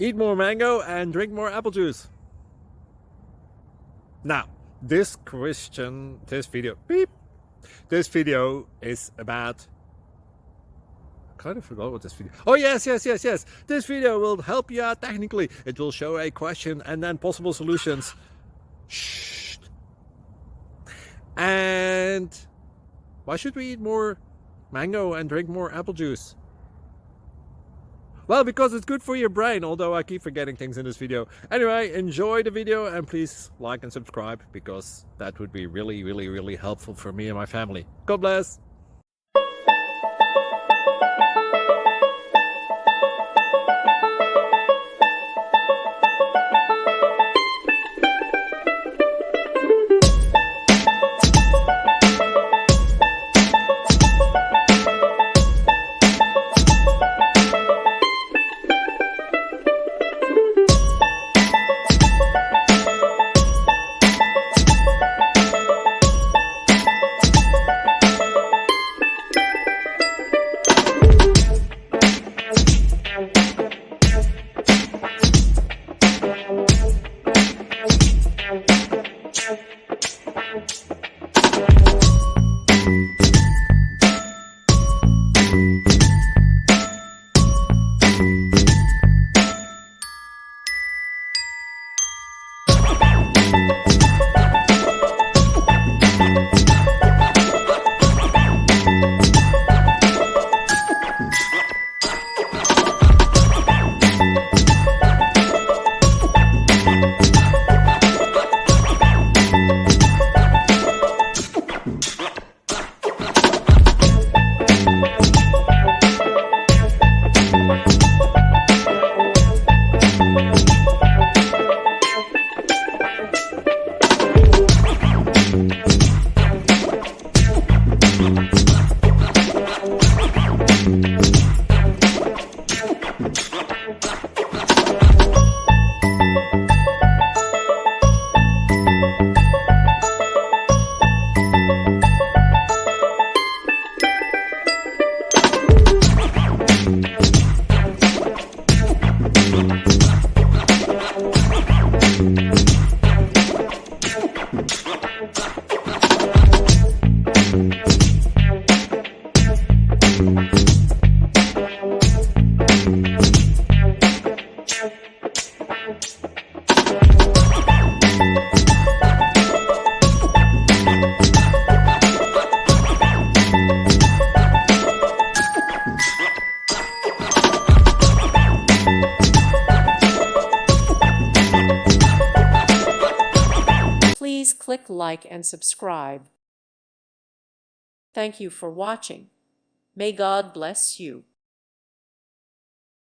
eat more mango and drink more apple juice. Now, this video is about, I kind of forgot what this video. Oh yes. This video will help you out technically. It will show a question and then possible solutions. Shh. And why should we eat more mango and drink more apple juice? Well, because it's good for your brain, although I keep forgetting things in this video. Anyway, enjoy the video and please like and subscribe, because that would be really helpful for me and my family. God bless! Please click like and subscribe. Thank you for watching. May God bless you.